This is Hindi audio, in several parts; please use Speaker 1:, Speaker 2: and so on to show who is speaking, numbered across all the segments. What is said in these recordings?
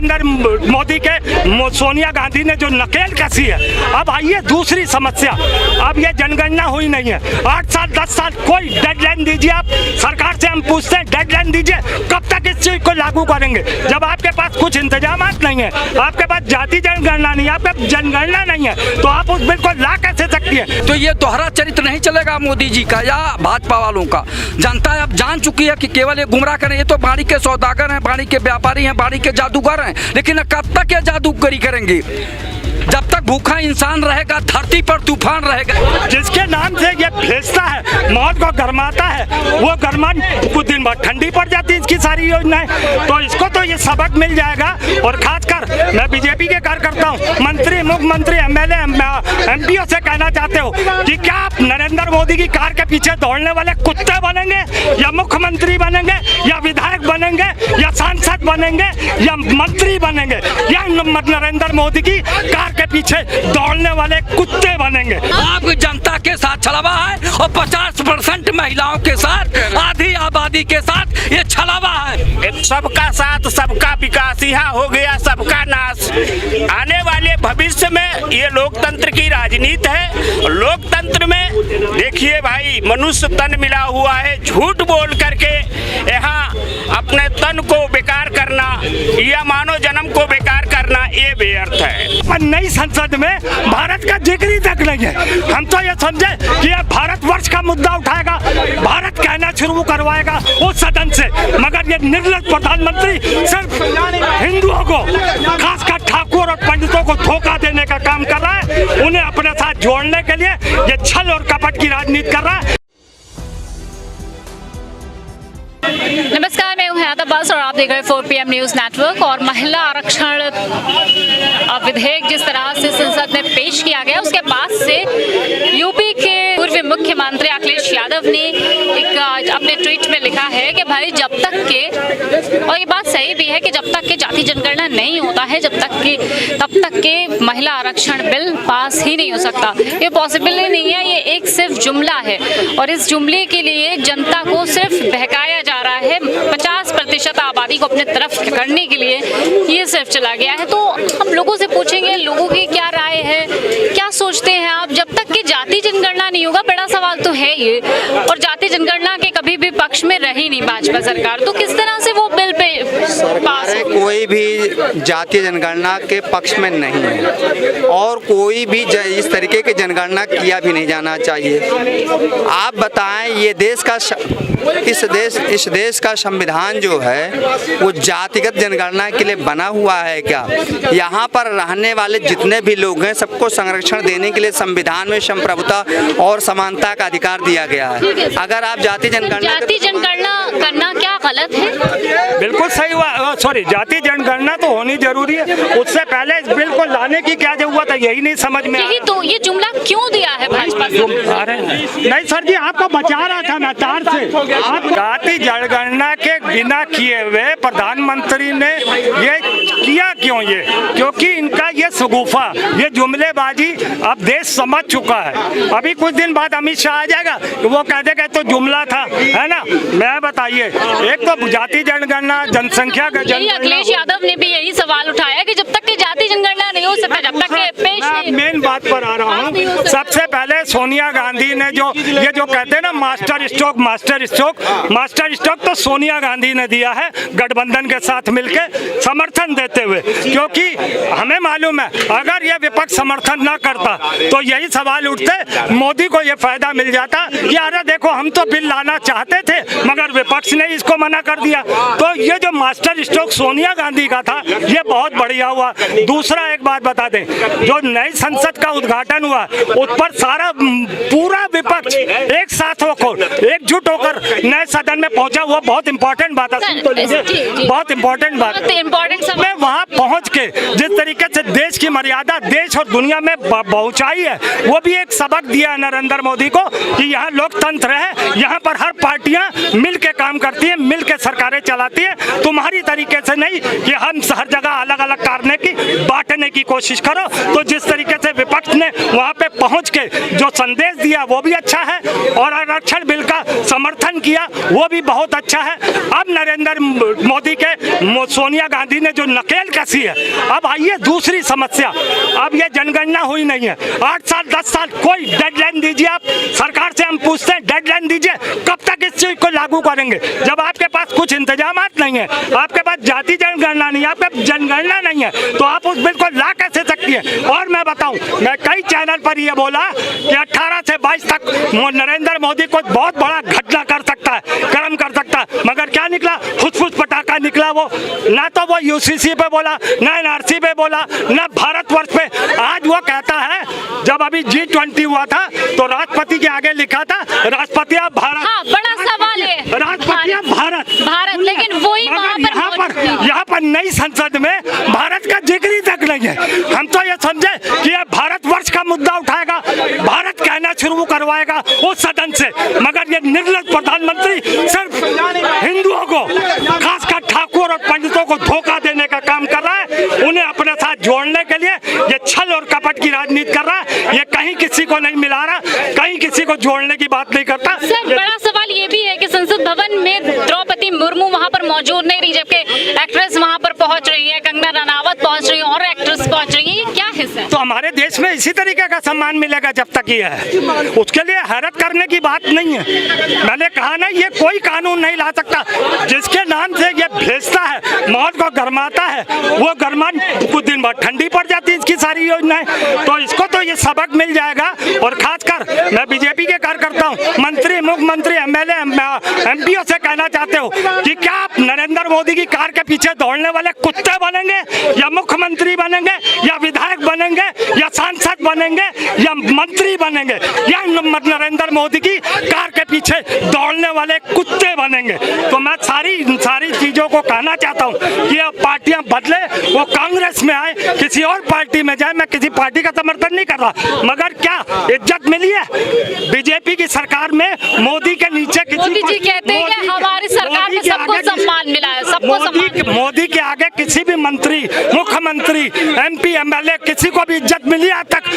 Speaker 1: नरेंद्र मोदी के सोनिया गांधी ने जो नकेल कसी है। अब आइए दूसरी समस्या, अब ये जनगणना हुई नहीं है, 8 साल 10 साल कोई डेडलाइन दीजिए। आप सरकार से हम पूछते हैं डेडलाइन दीजिए, कब तक इस चीज को लागू करेंगे? जब आपके पास कुछ इंतजाम नहीं है, आपके पास जाति जनगणना नहीं है, आपके पास जनगणना नहीं है, तो आप उस बिल को ला कैसे सकती है?
Speaker 2: तो ये दोहरा चरित्र नहीं चलेगा मोदी जी का या भाजपा वालों का। जनता अब जान चुकी है कि केवल ये गुमराह करें, ये तो बाड़ी के सौदागर हैं, बाड़ी के व्यापारी हैं, बाड़ी के जादूगर हैं, लेकिन कब तक ये जादूगरी करेंगे? जब तक भूखा इंसान रहेगा धरती पर तूफान रहेगा।
Speaker 1: जिसके नाम से ये भेजता है, मौत को गरमाता है, वो गरमान कुछ दिन बाद ठंडी पड़ जाती है इसकी सारी योजनाएं। तो इसको तो ये सबक मिल जाएगा। और खासकर मैं बीजेपी के कार्यकर्ता हूँ, मंत्री मुख्यमंत्री एमएलए एमपीओ से कहना चाहते हो कि क्या आप नरेंद्र मोदी की कार के पीछे दौड़ने वाले कुत्ते बनेंगे, या मुख्यमंत्री बनेंगे, या विधायक बनेंगे, या सांसद बनेंगे, या मंत्री बनेंगे, या नरेंद्र मोदी की कार के पीछे दौड़ने वाले कुत्ते बनेंगे?
Speaker 2: आप जनता के साथ छलावा है और 50% महिलाओं के साथ, आधी आबादी के साथ ये छलावा है।
Speaker 3: सबका साथ सबका विकास, यहाँ हो गया सबका नाश। आने वाले भविष्य में ये लोकतंत्र की राजनीति है। लोकतंत्र में देखिए भाई, मनुष्य तन मिला हुआ है, झूठ बोल करके यहाँ अपने तन को बेकार करना या मानव जन्म को बेकार करना, ये बेअर्थ है।
Speaker 1: नई संसद में भारत का जिक्र ही तक नहीं है। हम तो ये समझे कि ये भारतवर्ष का मुद्दा उठाएगा, भारत कहना शुरू करवाएगा उस सदन से, मगर ये निर्लज प्रधानमंत्री सिर्फ हिंदुओं को, खासकर ठाकुर और पंडितों को धोखा देने का काम कर रहा है। उन्हें अपने साथ जोड़ने के लिए ये छल और कपट की राजनीति कर रहा है।
Speaker 4: नमस्कार, मैं हूं हयात अब्बास और आप देख रहे हैं 4 PM न्यूज नेटवर्क। और महिला आरक्षण विधेयक जिस तरह से संसद में पेश किया गया, उसके बाद से यूपी के पूर्व मुख्यमंत्री अखिलेश यादव ने एक अपने ट्वीट में लिखा है कि भाई जब तक के, और ये बात सही भी है कि जब तक के जाति जनगणना नहीं होता है, तब तक के महिला आरक्षण बिल पास ही नहीं हो सकता। ये पॉसिबल ही नहीं है, ये एक सिर्फ जुमला है और इस जुमले के लिए जनता को सिर्फ बहकाया जा रहा है। 50% आबादी को अपने तरफ करने के लिए ये सिर्फ चला गया है। तो हम लोगों से पूछेंगे, लोगों की क्या राय है, क्या सोचते हैं आप? जब तक कि जाति जनगणना नहीं होगा, बड़ा सवाल तो है ये, और जाति जनगणना के कभी भी पक्ष में रही नहीं भाजपा सरकार, तो किस तरह से वो बिल पे पास हो?
Speaker 5: कोई भी जातीय जनगणना के पक्ष में नहीं है और कोई भी इस तरीके की जनगणना किया भी नहीं जाना चाहिए। आप बताएं, ये देश का इस देश का संविधान जो है वो जातिगत जनगणना के लिए बना हुआ है क्या? यहाँ पर रहने वाले जितने भी लोग हैं सबको संरक्षण देने के लिए संविधान में संप्रभुता और समानता का अधिकार दिया गया है। अगर आप जाति जनगणना
Speaker 4: करना क्या गलत है?
Speaker 1: बिल्कुल सही हुआ, सॉरी, जाति जनगणना तो होनी जरूरी है। उससे पहले इस बिल को लाने की क्या जरूरत है, यही नहीं समझ में।
Speaker 4: यही तो, ये जुमला क्यों दिया है भाजपा?
Speaker 1: अरे नहीं सर जी, आपको बचा रहा था मैं तार से। आप जाति जनगणना के बिना किए हुए प्रधानमंत्री ने ये किया क्यों? ये क्योंकि इनका ये शगुफा, ये जुमलेबाजी अब देश समझ चुका है। अभी कुछ दिन बाद अमित शाह आ जाएगा, वो कह देगा तो जुमला था, है ना? मैं बताइए, एक तो जाति जनगणना, जनसंख्या का जनगणना।
Speaker 4: अखिलेश यादव ने भी यही सवाल उठाया कि जब तक की जाति जनगणना नहीं हो सकता, जब तक के पेश नहीं।
Speaker 1: मेन बात पर आ रहा हूँ। सबसे पहले सोनिया गांधी ने जो कहते हैं ना मास्टर स्ट्रोक तो सोनिया गांधी ने दिया है गठबंधन के साथ मिलकर समर्थन देते हुए, क्योंकि हमें मालूम है अगर ये विपक्ष समर्थन ना करता तो यही सवाल उठते, मोदी को ये फायदा मिल जाता कि अरे देखो हम तो बिल लाना चाहते थे मगर विपक्ष ने इसको मना कर दिया। तो ये जो मास्टर स्ट्रोक सोनिया गांधी का था ये बहुत बढ़िया हुआ। दूसरा एक बात बता दें, जो नई संसद का उद्घाटन हुआ उस पर सारा पूरा विपक्ष एक साथ होकर एकजुट होकर नए सदन में पहुंचा, वो बहुत इंपॉर्टेंट बात है। सुन तो लीजिए, बहुत इंपॉर्टेंट बात है। वहाँ पहुँच के जिस तरीके से देश की मर्यादा देश और दुनिया में पहुँचाई है, वो भी एक सबक दिया है नरेंद्र मोदी को कि यहाँ लोकतंत्र है, यहाँ पर हर पार्टियां मिल के काम करती है, मिल के सरकारें चलाती है, तुम्हारी तरीके से नहीं कि हम हर जगह अलग अलग करने की बांटने करने की कोशिश करो। तो जिस तरीके से विपक्ष ने वहाँ पे पहुँच के जो संदेश दिया वो भी अच्छा है, और आरक्षण बिल का समर्थन किया वो भी बहुत अच्छा है। अब नरेंद्र मोदी के सोनिया गांधी ने जो नकेल कसी है, अब आइए दूसरी समस्या। अब ये जनगणना हुई नहीं है, 8 साल 10 साल, कोई डेडलाइन दीजिए। आप सरकार से हम पूछते हैं, डेडलाइन दीजिए, कब तक इस चीज को लागू करेंगे? जब आपके पास कुछ इंतजामात नहीं है, आपके पास जाति जनगणना नहीं है, आपके पास जनगणना नहीं है, तो आप उस बिल को ला कैसे सकती है? और मैं बताऊं, मैं कई चैनल पर ये बोला कि 18 से 22 तक नरेंद्र मोदी को बहुत बड़ा घटना कर सकता है, कर्म कर सकता है, मगर क्या निकला? फुसफुस पटाखा निकला। वो ना तो वो यूसीसी पे बोला, ना एनआरसी पे बोला, ना भारतवर्ष पे। आज वो कहता है, जब अभी G20 हुआ था तो राष्ट्रपति के आगे लिखा था राष्ट्रपति ऑफ भारत।
Speaker 4: हाँ, बड़ा सवाल है
Speaker 1: राष्ट्रपति ऑफ भारत,
Speaker 4: लेकिन वही
Speaker 1: यहाँ पर नई संसद में भारत का जिक्र ही तक नहीं है। हम तो ये समझे कि ये भारतवर्ष का मुद्दा उठाएगा, भारत कहना शुरू करवाएगा उस सदन से, मगर ये निर्लज प्रधानमंत्री सिर्फ हिंदुओं को, खासकर ठाकुर और पंडितों को धोखा देने का काम कर रहा है। उन्हें अपने साथ जोड़ने के लिए ये छल और कपट की राजनीति कर रहा है। ये कहीं किसी को नहीं मिला रहा, कहीं किसी को जोड़ने की बात नहीं करता।
Speaker 4: सर, बड़ा सवाल ये भी है कि संसद भवन में द्रौपदी मुर्मू वहाँ पर मौजूद नहीं रही, जबकि एक्ट्रेस वहाँ पर पहुँच रही है, कंगना रनावत पहुँच रही है और एक्ट्रेस पहुँच रही है। ये क्या है सर?
Speaker 1: तो हमारे देश में इसी तरीके का सम्मान मिलेगा जब तक ये है, उसके लिए हैरत करने की बात नहीं है। मैंने कहा ना, ये कोई कानून नहीं ला सकता। जिसके नाम से ये भेजता है, माहौल को गरमाता है, वो गरमान कुछ दिन बाद ठंडी पड़ जाती है इसकी सारी योजनाएं। तो इसको तो ये सबक मिल जाएगा। और खासकर मैं बीजेपी के कार्यकर्ता हूँ, मंत्री, मुख्यमंत्री, एमएलए, एमपीओ से कहना चाहते हो कि क्या आप नरेंद्र मोदी की कार के पीछे दौड़ने वाले कुत्ते बनेंगे, या मुख्यमंत्री बनेंगे, या विधायक बनेंगे, या सांसद बनेंगे, या मंत्री बनेंगे, या नरेंद्र मोदी की कार के पीछे दौड़ने वाले कुत्ते बनेंगे? तो मैं सारी चीजों को कहना चाहता हूँ कि अब पार्टियां बदले, वो कांग्रेस में आए, किसी और पार्टी में जाए। मैं किसी पार्टी का समर्थन नहीं कर रहा, मगर क्या इज्जत मिली है बीजेपी की सरकार में? मोदी के नीचे
Speaker 4: मोदी जी कहते हैं कि हमारी सरकार में सबको सम्मान मिला है, सबको सम्मान।
Speaker 1: मोदी के आगे किसी भी मंत्री, मुख्यमंत्री, एमपी, एमएलए, किसी को भी इज्जत मिली आज तक?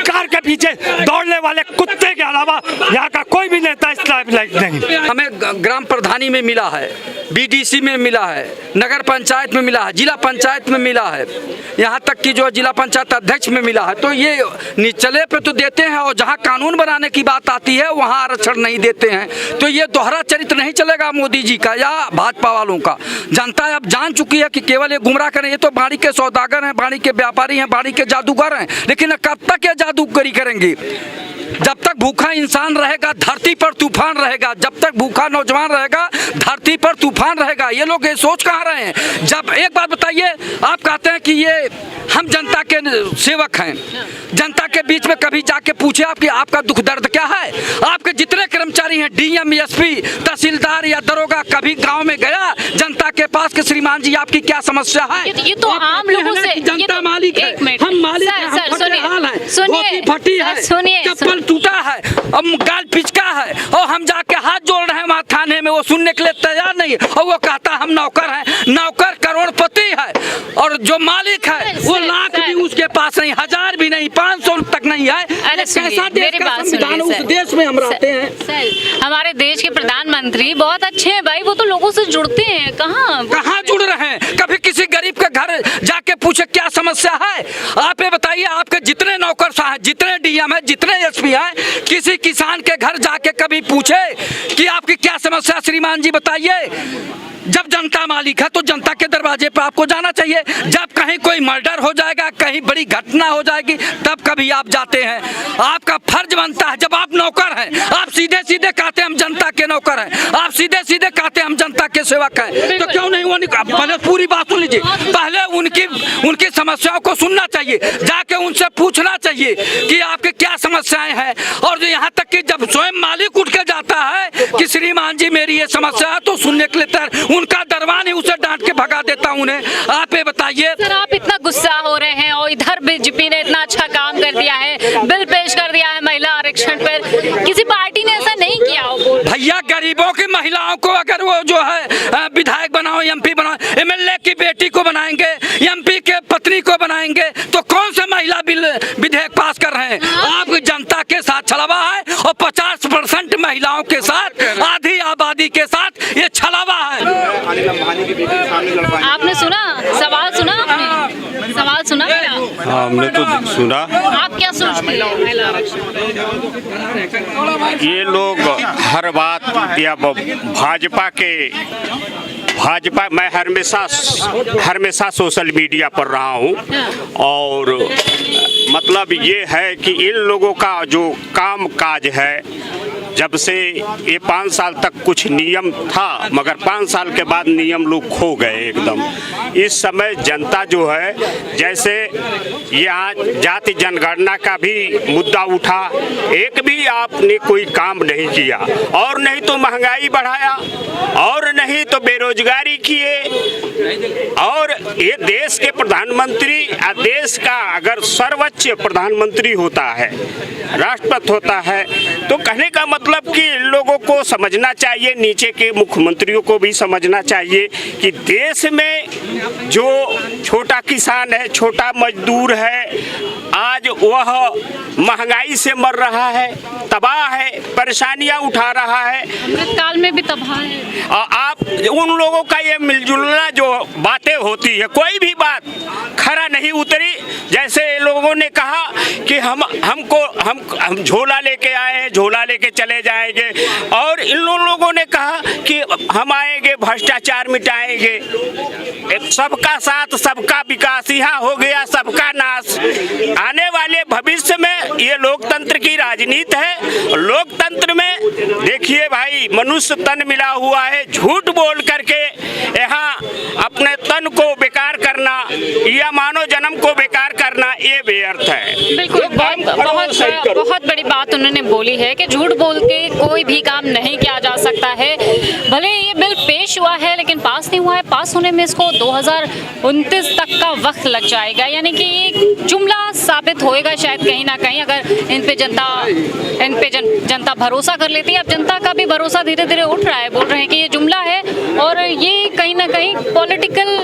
Speaker 1: कार के पीछे दौड़ने वाले कुत्ते के अलावा यहाँ का कोई भी नेता इस लायक नहीं।
Speaker 2: हमें ग्राम प्रधानी में मिला है, बीडीसी में मिला है, नगर पंचायत में मिला है, जिला पंचायत में मिला है, यहाँ तक कि जो जिला पंचायत अध्यक्ष में मिला है। तो ये निचले पे तो देते हैं, और जहाँ कानून बनाने की बात आती है वहाँ आरक्षण नहीं देते हैं। तो ये दोहरा चरित्र नहीं चलेगा मोदी जी का या भाजपा वालों का। जनता अब जान चुकी है कि केवल ये गुमराह करें। ये तो बाड़ी के सौदागर हैं, बाड़ी के व्यापारी हैं, बाड़ी के जादूगर हैं, लेकिन कब तक ये जादूगरी करेंगे? जब तक भूखा इंसान रहेगा धरती पर तूफान रहेगा, जब तक भूखा नौजवान रहेगा धरती पर तूफान रहेगा। ये लोग ये सोच कहाँ रहे हैं? जब एक बात बताइए, आप कहते हैं कि ये हम जनता के सेवक हैं, जनता के बीच में कभी जाके पूछे आपकी आपका दुख दर्द क्या है? आपके जितने कर्मचारी हैं, डीएम, एसपी, तहसीलदार या दरोगा, कभी गांव में गया जनता के पास कि श्रीमान जी आपकी क्या समस्या है?
Speaker 4: ये तो आम लोगों से,
Speaker 2: जनता मालिक है, हम मालिक हैं, हम फटेहाल हैं, धोती फटी है, चप्पल टूटा है, अब गाल पिचका है, और हम जाके हाथ जोड़ रहे हैं वहाँ थाने में, वो सुनने के लिए तैयार नहीं। और वो कहता हम नौकर हैं। नौकर करोड़पति है, और जो मालिक है वो लाख भी उसके पास नहीं, 1000 भी नहीं, 500 तक नहीं है। कैसा देश का संविधान, उस देश में हम रहते हैं।
Speaker 4: सर, हमारे देश के प्रधानमंत्री बहुत अच्छे हैं भाई, वो तो लोगों से जुड़ते हैं। कहाँ
Speaker 2: जुड़ रहे हैं? कभी किसी गरीब के घर जाके पूछे क्या समस्या है? आप ये बताइए, आपके जितने नौकरशाह हैं, जितने डीएम है, जितने एसपी हैं, किसी किसान के घर जाके कभी पूछे कि आपकी क्या समस्या श्रीमान जी बताइए? जब जनता मालिक है तो जनता के दरवाजे पर आपको जाना चाहिए। जब कहीं कोई मर्डर हो जाएगा, कहीं बड़ी घटना हो जाएगी, तब कभी आप जाते हैं। आपका फर्ज बनता है, जब आप नौकर हैं, आप सीधे सीधे कहते हैं हम जनता के नौकर हैं, आप सीधे सीधे कहते हैं हम जनता के सेवक हैं, तो क्यों नहीं वो पहले पूरी बात सुन लीजिए। पहले उनकी समस्याओं को सुनना चाहिए, जाके उनसे पूछना चाहिए कि आपके क्या समस्याएं हैं। और यहाँ तक कि जब स्वयं मालिक उठ के जाता है कि श्रीमान जी मेरी ये समस्या है, तो सुनने के लिए उनका दरबान ही उसे डांट के भगा देता हूं उन्हें। आप ये बताइए
Speaker 4: सर, आप इतना गुस्सा हो रहे हैं और इधर बीजेपी ने इतना अच्छा काम कर दिया है, बिल पेश कर दिया है महिला आरक्षण पर, किसी पार्टी ने ऐसा नहीं किया हो।
Speaker 2: भैया गरीबों की महिलाओं को अगर वो जो है विधायक बनाओ, एमपी बनाओ, एमएलए की बेटी को बनाएंगे, एमपी के पत्नी को बनाएंगे, तो कौन से महिला बिल विधेयक पास कर रहे हैं? आप जनता के साथ छलावा है और 50% महिलाओं के साथ, आधी आबादी के साथ ये छलावा है।
Speaker 4: आपने सुना सवाल, सुना आपने सवाल सुना?
Speaker 6: हाँ, हमने तो सुना।
Speaker 4: आप क्या सोचते हैं महिला आरक्षण?
Speaker 3: ये लोग हर बात या भाजपा मैं हमेशा सोशल मीडिया पर रहा हूँ, और मतलब ये है कि इन लोगों का जो काम काज है, जब से ये 5 साल तक कुछ नियम था, मगर 5 साल के बाद नियम लोग खो गए एकदम। इस समय जनता जो है, जैसे यहाँ जाति जनगणना का भी मुद्दा उठा, एक भी आपने कोई काम नहीं किया, और नहीं तो महंगाई बढ़ाया, और नहीं तो बेरोजगारी किए। और ये देश के प्रधानमंत्री, देश का अगर सर्वोच्च प्रधानमंत्री होता है, राष्ट्रपति होता है, तो कहने का मतलब कि इन लोगों को समझना चाहिए, नीचे के मुख्यमंत्रियों को भी समझना चाहिए कि देश में जो छोटा किसान है, छोटा मजदूर है, आज वह महंगाई से मर रहा है, तबाह है, परेशानियां उठा रहा है।
Speaker 4: अमृतकाल में भी तबाह है।
Speaker 3: आप उन लोगों का ये मिलजुलना जो बातें होती है, कोई भी बात खरा नहीं उतरी। जैसे लोगों ने कहा कि हम झोला लेके आए हैं, झोला लेके चले जाएंगे, और इन लोगों ने कहा कि हम आएंगे, भ्रष्टाचार मिटाएंगे, सबका साथ सबका विकास, यहाँ हो गया सबका नाश। आने वाले भविष्य में ये लोकतंत्र की राजनीति है। लोकतंत्र में देखिए भाई, मनुष्य तन मिला हुआ है, झूठ बोल करके यहाँ अपने तन को बेकार करना या मानव जन्म को बेकार करना, ये व्यर्थ है।
Speaker 4: बिल्कुल, बहुत बड़ी बात उन्होंने बोली है कि झूठ बोल के कोई भी काम नहीं किया जा सकता है। भले ये बिल पेश हुआ है लेकिन पास नहीं हुआ है। पास होने में इसको 2029 तक का वक्त लग जाएगा, यानी कि एक जुमला साबित होएगा शायद कहीं ना कहीं, अगर इन पे जनता भरोसा कर लेती है। अब जनता का भी भरोसा धीरे धीरे उठ रहा है, बोल रहे हैं कि ये जुमला है, और ये कहीं ना कहीं पॉलिटिकल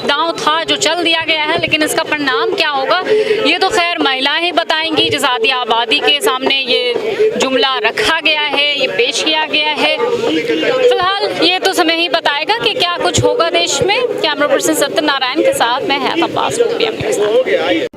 Speaker 4: दांव था जो चल दिया गया है, लेकिन इसका परिणाम क्या होगा ये तो खैर महिलाएं ही बताएंगी, जिस आधी आबादी के सामने ये जुमला रखा गया है, ये पेश किया गया है। फिलहाल ये तो समय ही बताएगा कि क्या कुछ होगा देश में। कैमरा पर्सन सत्यनारायण के साथ मैं हैत अब्बास, PPM न्यूज़।